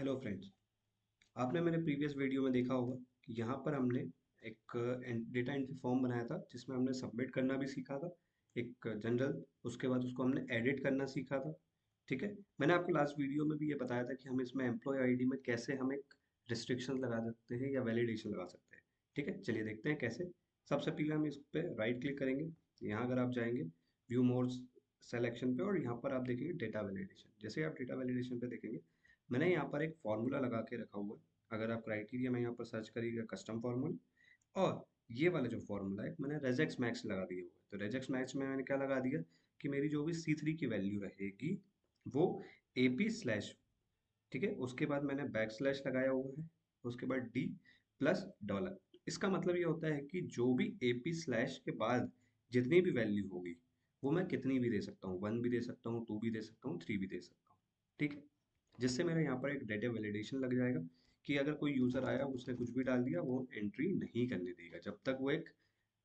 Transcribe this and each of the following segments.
Hello friends. आपने मेरे previous video में देखा होगा कि यहाँ पर हमने एक डेटा एंट्री फॉर्म बनाया था जिसमें हमने सबमिट करना भी सीखा था एक जनरल। उसके बाद उसको हमने एडिट करना सीखा था। ठीक है, मैंने आपको लास्ट वीडियो में भी ये बताया था कि हम इसमें एम्प्लॉय आईडी में कैसे हम एक रिस्ट्रिक्शन लगा सकते हैं या वैलिडेशन लगा सकते हैं। ठीक है, चलिए देखते हैं कैसे। सबसे पहले हम इस पर राइट क्लिक करेंगे। यहाँ अगर आप जाएंगे व्यू मोर सेलेक्शन पे और यहाँ पर आप देखेंगे डेटा वैलिडेशन। जैसे आप डेटा वैलिडेशन पे देखेंगे, मैंने यहाँ पर एक फॉर्मूला लगा के रखा हुआ है। अगर आप क्राइटेरिया में यहाँ पर सर्च करिएगा कस्टम फॉर्मूला, और ये वाला जो फॉर्मूला है मैंने रेजेक्स मैक्स लगा दिया हुआ है। तो रेजेक्स मैक्स में मैंने क्या लगा दिया कि मेरी जो भी C3 की वैल्यू रहेगी वो AP स्लैश, ठीक है, उसके बाद मैंने बैक स्लैश लगाया हुआ है, उसके बाद D प्लस डॉलर। इसका मतलब ये होता है कि जो भी AP स्लैश के बाद जितनी भी वैल्यू होगी वो मैं कितनी भी दे सकता हूँ, 1 भी दे सकता हूँ, 2 भी दे सकता हूँ, 3 भी दे सकता हूँ। ठीक है, जिससे मेरा यहाँ पर एक डेटा वैलिडेशन लग जाएगा कि अगर कोई यूज़र आया उसने कुछ भी डाल दिया वो एंट्री नहीं करने देगा जब तक वो एक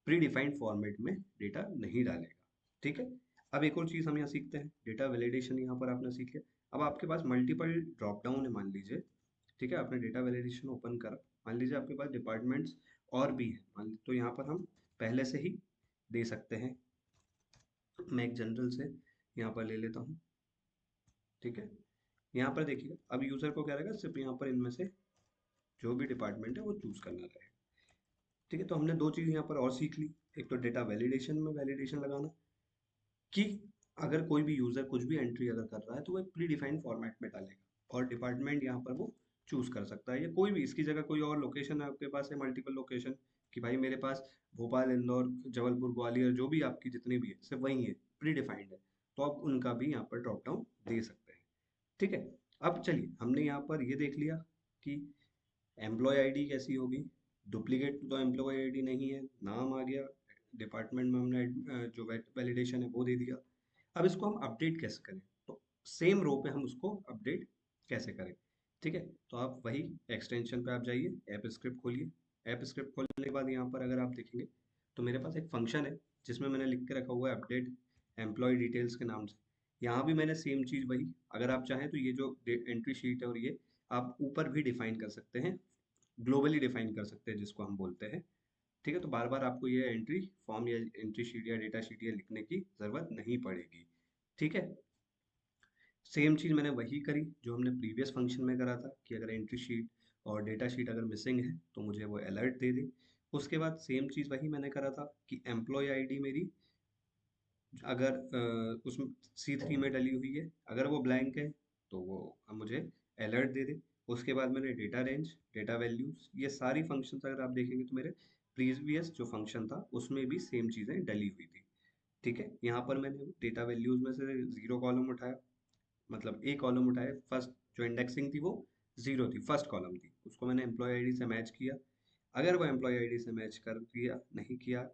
प्री डिफाइंड फॉर्मेट में डेटा नहीं डालेगा। ठीक है, अब एक और चीज़ हम यहाँ सीखते हैं। डेटा वैलिडेशन यहाँ पर आपने सीख लिया। अब आपके पास मल्टीपल ड्रॉप डाउन है, मान लीजिए। ठीक है, आपने डेटा वैलिडेशन ओपन करा, मान लीजिए आपके पास डिपार्टमेंट्स और भी है, तो यहाँ पर हम पहले से ही दे सकते हैं। मैं एक जनरल से यहाँ पर ले लेता हूँ। ठीक है, यहाँ पर देखिए अब यूज़र को क्या रहेगा, सिर्फ यहाँ पर इनमें से जो भी डिपार्टमेंट है वो चूज करना रहेगा। ठीक है, तो हमने दो चीज़ यहाँ पर और सीख ली। एक तो डेटा वैलिडेशन में वैलिडेशन लगाना कि अगर कोई भी यूज़र कुछ भी एंट्री अगर कर रहा है तो वो एक प्री डिफाइंड फॉर्मेट में डालेगा, और डिपार्टमेंट यहाँ पर वो चूज कर सकता है, या कोई भी इसकी जगह कोई और लोकेशन है आपके पास है, मल्टीपल लोकेशन, कि भाई मेरे पास भोपाल, इंदौर, जबलपुर, ग्वालियर जो भी आपकी जितनी भी है सिर्फ वही है, प्री डिफाइंड है, तो आप उनका भी यहाँ पर ड्रॉप डाउन दे सकते हैं। ठीक है, अब चलिए हमने यहाँ पर ये देख लिया कि एम्प्लॉय आईडी कैसी होगी। डुप्लीकेट तो एम्प्लॉय आईडी नहीं है, नाम आ गया, डिपार्टमेंट में हमने जो वैलिडेशन है वो दे दिया। अब इसको हम अपडेट कैसे करें, तो सेम रो पे हम उसको अपडेट कैसे करें। ठीक है, तो आप वही एक्सटेंशन पे आप जाइए, ऐप स्क्रिप्ट खोलिए। ऐप स्क्रिप्ट खोलने के बाद यहाँ पर अगर आप देखेंगे तो मेरे पास एक फंक्शन है जिसमें मैंने लिख के रखा हुआ है अपडेट एम्प्लॉय डिटेल्स के नाम से। यहाँ भी मैंने सेम चीज़ वही, अगर आप चाहें तो ये जो एंट्री शीट है और ये आप ऊपर भी डिफाइन कर सकते हैं, ग्लोबली डिफाइन कर सकते हैं जिसको हम बोलते हैं। ठीक है, तो बार बार आपको ये एंट्री फॉर्म या एंट्री शीट या डेटा शीट या लिखने की ज़रूरत नहीं पड़ेगी। ठीक है, सेम चीज़ मैंने वही करी जो हमने प्रीवियस फंक्शन में करा था कि अगर एंट्री शीट और डेटा शीट अगर मिसिंग है तो मुझे वो अलर्ट दे दे। उसके बाद सेम चीज़ वही मैंने करा था कि एम्प्लॉय आईडी मेरी अगर उसमें C3 में डली हुई है, अगर वो ब्लैंक है तो वो मुझे अलर्ट दे दे। उसके बाद मैंने डेटा रेंज, डेटा वैल्यूज, ये सारी फंक्शंस अगर आप देखेंगे तो मेरे प्रीवियस जो फंक्शन था उसमें भी सेम चीज़ें डली हुई थी। ठीक है, यहाँ पर मैंने डेटा वैल्यूज में से जीरो कॉलम उठाया, मतलब एक कॉलम उठाया, फर्स्ट जो इंडेक्सिंग थी वो जीरो थी, फर्स्ट कॉलम थी, उसको मैंने एम्प्लॉय आईडी से मैच किया। अगर वो एम्प्लॉय आईडी से मैच कर दिया, नहीं किया,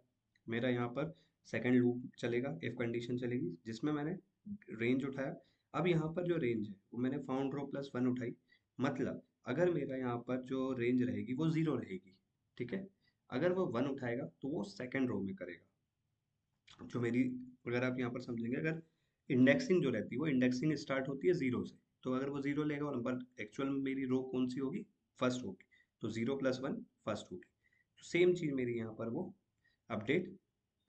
मेरा यहाँ पर सेकंड लूप चलेगा, इफ कंडीशन चलेगी जिसमें मैंने रेंज उठाया। अब यहाँ पर जो रेंज है वो मैंने फाउंड रो प्लस वन उठाई, मतलब अगर मेरा यहाँ पर जो रेंज रहेगी वो जीरो रहेगी। ठीक है, अगर वो वन उठाएगा तो वो सेकंड रो में करेगा। जो मेरी, अगर आप यहाँ पर समझेंगे, अगर इंडेक्सिंग जो रहती है वो इंडेक्सिंग स्टार्ट होती है जीरो से, तो अगर वो जीरो लेगा और नंबर एक्चुअल में मेरी रो कौन सी होगी, फर्स्ट होगी, तो जीरो प्लस वन फर्स्ट होगी। तो सेम चीज़ मेरी यहाँ पर वो अपडेट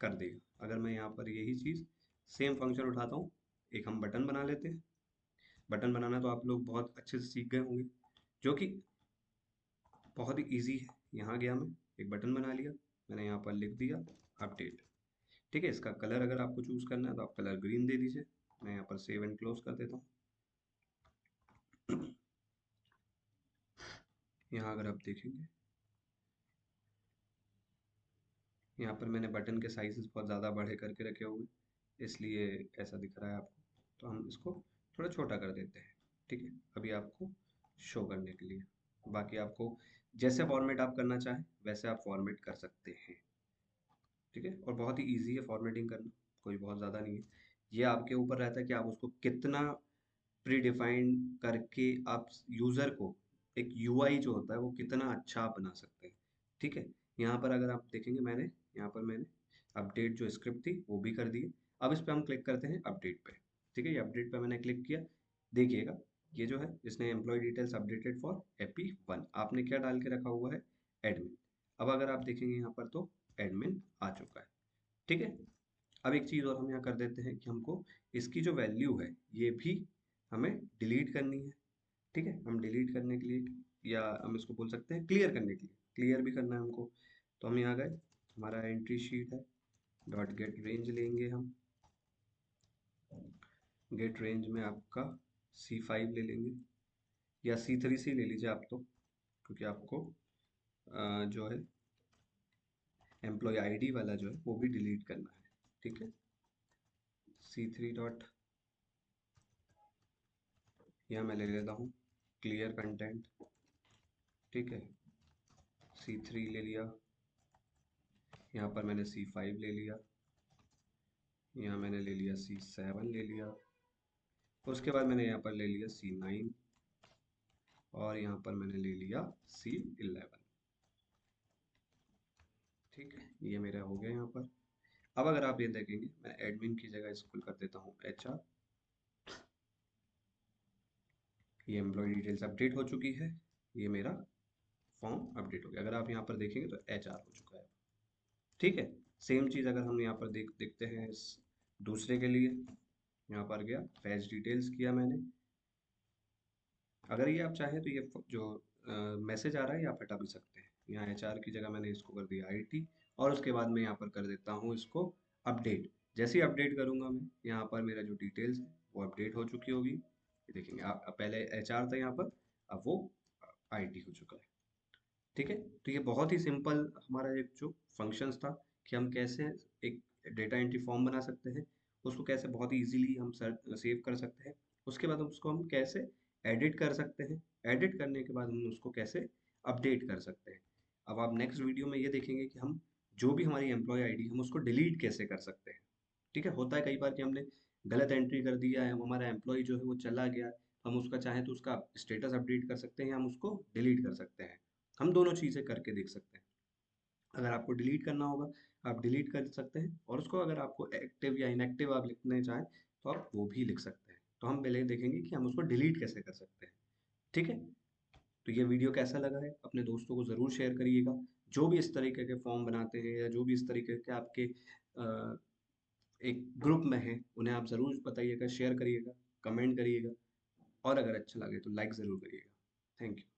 कर देगा। अगर मैं यहाँ पर यही चीज़ सेम फंक्शन उठाता हूँ, एक हम बटन बना लेते हैं। बटन बनाना तो आप लोग बहुत अच्छे से सीख गए होंगे, जो कि बहुत ही ईजी है। यहाँ गया, मैं एक बटन बना लिया, मैंने यहाँ पर लिख दिया अपडेट। ठीक है, इसका कलर अगर आपको चूज करना है तो आप कलर ग्रीन दे दीजिए। मैं यहाँ पर सेव एंड क्लोज कर देता हूँ। यहाँ अगर आप देखेंगे, यहाँ पर मैंने बटन के साइजेस बहुत ज़्यादा बड़े करके रखे हुए, इसलिए ऐसा दिख रहा है आपको। तो हम इसको थोड़ा छोटा कर देते हैं। ठीक है, अभी आपको शो करने के लिए, बाकी आपको जैसे फॉर्मेट आप करना चाहें वैसे आप फॉर्मेट कर सकते हैं। ठीक है, और बहुत ही ईजी है फॉर्मेटिंग करना, कोई बहुत ज़्यादा नहीं है। ये आपके ऊपर रहता है कि आप उसको कितना प्री डिफाइंड करके आप यूज़र को एक यूआई जो होता है वो कितना अच्छा आप बना सकते हैं। ठीक है, यहाँ पर अगर आप देखेंगे, मैंने अपडेट जो स्क्रिप्ट थी वो भी कर दी। अब इस पे हम क्लिक करते हैं अपडेट पे। ठीक है, ये अपडेट पे मैंने क्लिक किया, देखिएगा ये जो है इसने employ details updated for AP 1, आपने क्या डाल के रखा हुआ है, एडमिन। अब अगर आप देखेंगे यहाँ पर तो एडमिन आ चुका है। ठीक है। अब एक चीज़ और हम यहाँ कर देते हैं कि हमको इसकी जो वैल्यू है ये भी हमें डिलीट करनी है। ठीक है, हम डिलीट करने के लिए या हम इसको बोल सकते हैं क्लियर करने के लिए, क्लियर भी करना है हमको। तो हम यहाँ गए, हमारा एंट्री शीट है, डॉट गेट रेंज लेंगे हम। गेट रेंज में आपका C5 ले लेंगे, या C3 से ले लीजिए आप तो, क्योंकि आपको जो है एम्प्लॉय आईडी वाला जो है वो भी डिलीट करना है। ठीक है, C3 डॉट, यहाँ मैं ले लेता हूँ क्लियर कंटेंट। ठीक है, C3 ले लिया, यहाँ पर मैंने C5 ले लिया, यहाँ मैंने ले लिया C7 ले लिया, उसके बाद मैंने यहाँ पर ले लिया C9, और यहाँ पर मैंने ले लिया C11। ठीक है, ये मेरा हो गया यहाँ पर। अब अगर आप ये देखेंगे, मैं एडमिन की जगह इसको कर देता हूँ HR। ये एम्प्लॉय डिटेल्स अपडेट हो चुकी है, ये मेरा फॉर्म अपडेट हो गया। अगर आप यहाँ पर देखेंगे तो HR हो चुका है। ठीक है, सेम चीज़ अगर हम यहाँ पर देखते हैं इस दूसरे के लिए, यहाँ पर गया फैच डिटेल्स किया मैंने। अगर ये आप चाहें तो ये जो मैसेज आ रहा है ये आप हटा भी सकते हैं। यहाँ HR की जगह मैंने इसको कर दिया IT, और उसके बाद मैं यहाँ पर कर देता हूँ इसको अपडेट। जैसे ही अपडेट करूँगा मैं, यहाँ पर मेरा जो डिटेल्स है वो अपडेट हो चुकी होगी। ये देखेंगे आप, पहले HR था यहाँ पर, अब वो IT हो चुका है। ठीक है, तो ये बहुत ही सिंपल हमारा एक जो फंक्शंस था कि हम कैसे एक डेटा एंट्री फॉर्म बना सकते हैं, उसको कैसे बहुत ही इजीली हम सेव कर सकते हैं, उसके बाद उसको हम कैसे एडिट कर सकते हैं, एडिट करने के बाद हम उसको कैसे अपडेट कर सकते हैं। अब आप नेक्स्ट वीडियो में ये देखेंगे कि हम जो भी हमारी एम्प्लॉय आईडी हम उसको डिलीट कैसे कर सकते हैं। ठीक है, होता है कई बार कि हमने गलत एंट्री कर दिया है, हमारा एम्प्लॉय जो है वो चला गया, हम उसका चाहें तो उसका स्टेटस अपडेट कर सकते हैं या हम उसको डिलीट कर सकते हैं। हम दोनों चीज़ें करके देख सकते हैं। अगर आपको डिलीट करना होगा, आप डिलीट कर सकते हैं, और उसको अगर आपको एक्टिव या इनएक्टिव आप लिखने चाहें तो आप वो भी लिख सकते हैं। तो हम पहले देखेंगे कि हम उसको डिलीट कैसे कर सकते हैं। ठीक है, तो ये वीडियो कैसा लगा है अपने दोस्तों को ज़रूर शेयर करिएगा। जो भी इस तरीके के फॉर्म बनाते हैं या जो भी इस तरीके के आपके एक ग्रुप में हैं, उन्हें आप ज़रूर बताइएगा, शेयर करिएगा, कमेंट करिएगा, और अगर अच्छा लगे तो लाइक ज़रूर करिएगा। Thank you.